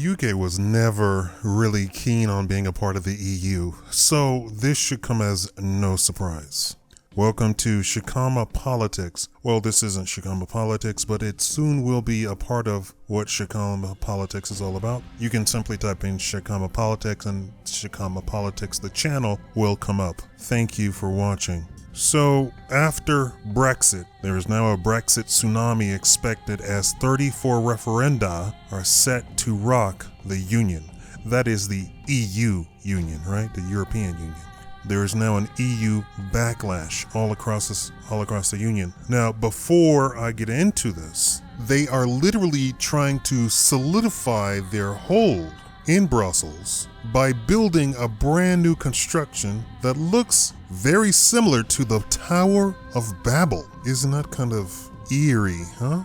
The UK was never really keen on being a part of the EU, so this should come as no surprise. Welcome to Shakaama Politics. Well, this isn't Shakaama Politics, but it soon will be a part of what Shakaama Politics is all about. You can simply type in Shakaama Politics and Shakaama Politics, the channel, will come up. Thank you for watching. So, after Brexit, there is now a Brexit tsunami expected as 34 referenda are set to rock the Union. That is the EU Union, right? The European Union. There is now an EU backlash all across the Union. Now, before I get into this, they are literally trying to solidify their hold in Brussels by building a brand new construction that looks very similar to the Tower of Babel. Isn't that kind of eerie, huh?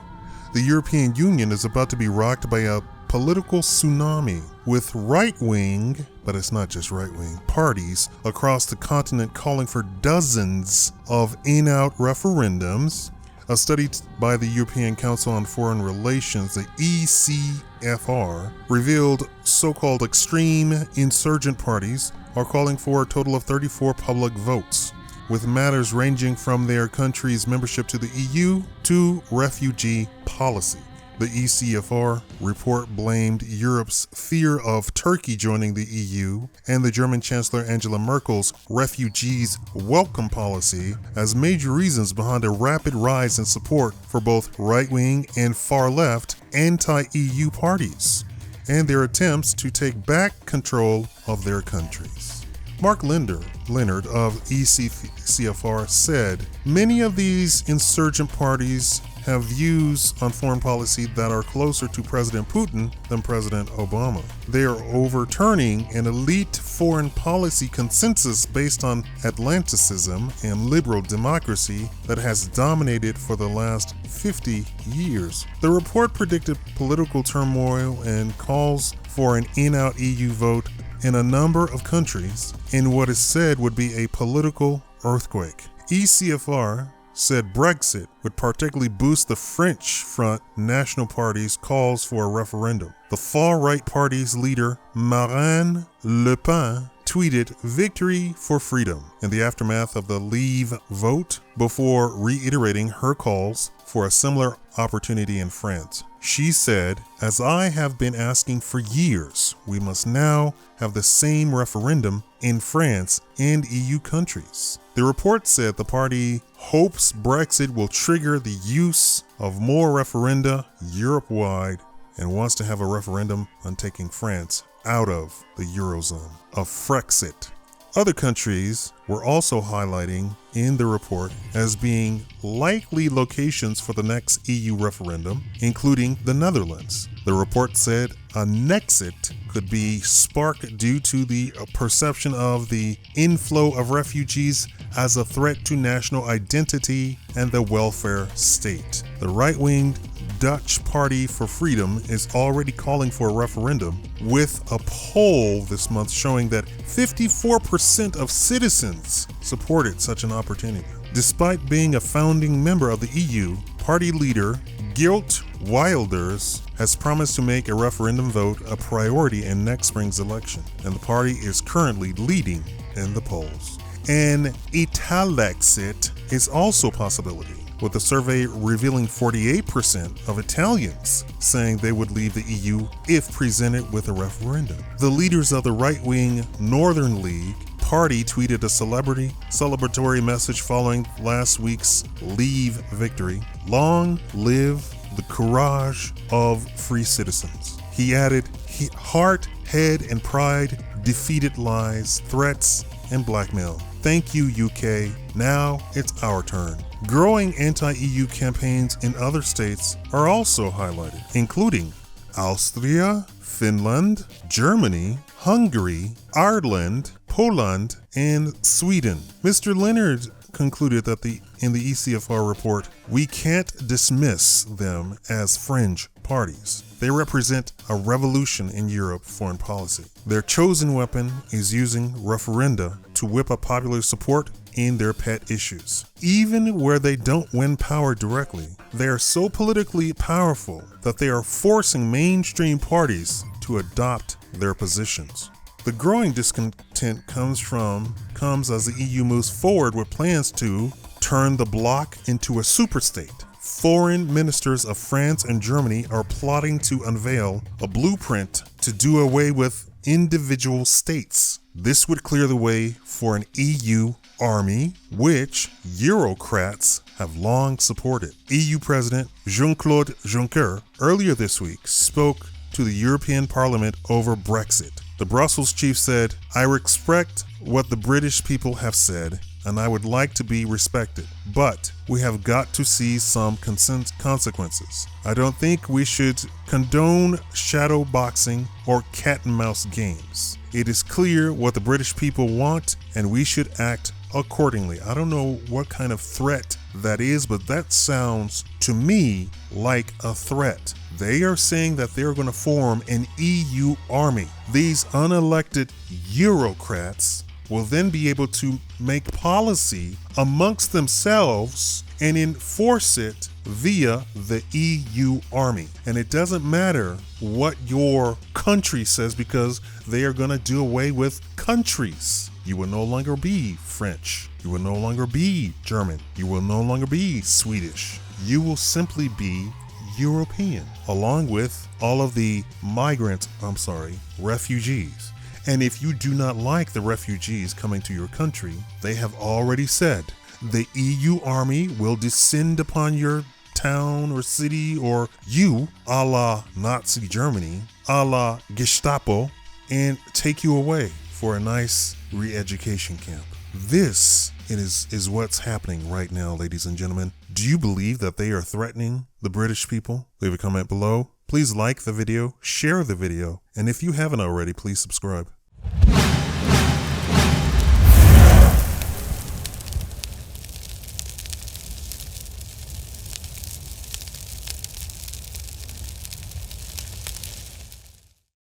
The European Union is about to be rocked by a political tsunami with right-wing, but it's not just right-wing, parties across the continent calling for dozens of in-out referendums. A study by the European Council on Foreign Relations, the ECFR, revealed so-called extreme insurgent parties are calling for a total of 34 public votes, with matters ranging from their country's membership to the EU to refugee policy. The ECFR report blamed Europe's fear of Turkey joining the EU and the German Chancellor Angela Merkel's refugees welcome policy as major reasons behind a rapid rise in support for both right-wing and far-left anti-EU parties and their attempts to take back control of their countries. Mark Leonard of ECFR said, "Many of these insurgent parties have views on foreign policy that are closer to President Putin than President Obama. They are overturning an elite foreign policy consensus based on Atlanticism and liberal democracy that has dominated for the last 50 years. The report predicted political turmoil and calls for an in-out EU vote in a number of countries in what is said would be a political earthquake." ECFR said Brexit would particularly boost the French Front National Party's calls for a referendum. The far-right party's leader, Marine Le Pen, tweeted "Victory for freedom" in the aftermath of the Leave vote before reiterating her calls for a similar opportunity in France. She said, "As I have been asking for years, we must now have the same referendum in France and EU countries." The report said the party hopes Brexit will trigger the use of more referenda Europe-wide and wants to have a referendum on taking France out of the Eurozone, a Frexit. Other countries were also highlighting in the report as being likely locations for the next EU referendum, including the Netherlands. The report said a Nexit could be sparked due to the perception of the inflow of refugees as a threat to national identity and the welfare state. The right-wing Dutch Party for Freedom is already calling for a referendum, with a poll this month showing that 54% of citizens supported such an opportunity. Despite being a founding member of the EU, party leader Geert Wilders has promised to make a referendum vote a priority in next spring's election, and the party is currently leading in the polls. An Italexit is also a possibility, with the survey revealing 48% of Italians saying they would leave the EU if presented with a referendum. The leaders of the right-wing Northern League party tweeted a celebratory message following last week's Leave victory. "Long live the courage of free citizens." He added, "Heart, head, and pride defeated lies, threats, and blackmail. Thank you, UK. Now it's our turn." Growing anti-EU campaigns in other states are also highlighted, including Austria, Finland, Germany, Hungary, Ireland, Poland, and Sweden. Mr. Leonard concluded that in the ECFR report, "We can't dismiss them as fringe parties. They represent a revolution in Europe foreign policy. Their chosen weapon is using referenda to whip up popular support in their pet issues. Even where they don't win power directly, they are so politically powerful that they are forcing mainstream parties to to adopt their positions. The growing discontent comes as the EU moves forward with plans to turn the bloc into a superstate. Foreign ministers of France and Germany are plotting to unveil a blueprint to do away with individual states. This would clear the way for an EU army, which Eurocrats have long supported. EU President Jean-Claude Juncker earlier this week spoke to the European Parliament over Brexit. The Brussels chief said, "I respect what the British people have said, and I would like to be respected. But we have got to see some consequences. I don't think we should condone shadow boxing or cat and mouse games. It is clear what the British people want, and we should act accordingly." I don't know what kind of threat that is, but that sounds to me like a threat. They are saying that they're going to form an EU army. These unelected Eurocrats will then be able to make policy amongst themselves and enforce it via the EU army. And it doesn't matter what your country says, because they are going to do away with countries. You will no longer be French. You will no longer be German. You will no longer be Swedish. You will simply be European, along with all of the refugees. And if you do not like the refugees coming to your country, they have already said the EU army will descend upon your town or city or you, a la Nazi Germany, a la Gestapo, and take you away for a nice re-education camp. This is what's happening right now, ladies and gentlemen. Do you believe that they are threatening the British people? Leave a comment below. Please like the video, share the video, and if you haven't already, please subscribe.